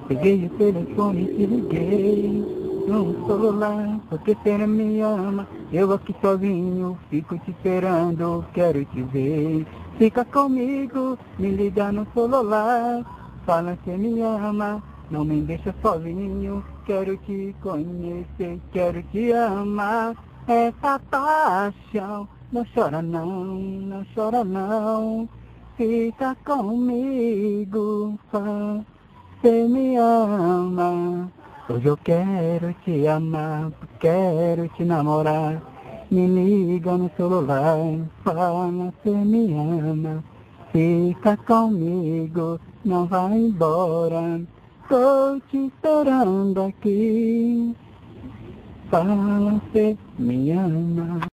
Peguei o telefone e te liguei no celular, porque você não me ama. Eu aqui sozinho, fico te esperando, quero te ver. Fica comigo, me liga no celular, fala que me ama, não me deixa sozinho. Quero te conhecer, quero te amar. Essa paixão, não chora não, não chora não. Fica comigo, você me ama. Hoje eu quero te amar, quero te namorar. Me liga no celular, fala você me ama. Fica comigo, não vai embora. Tô te esperando aqui. Fala você me ama.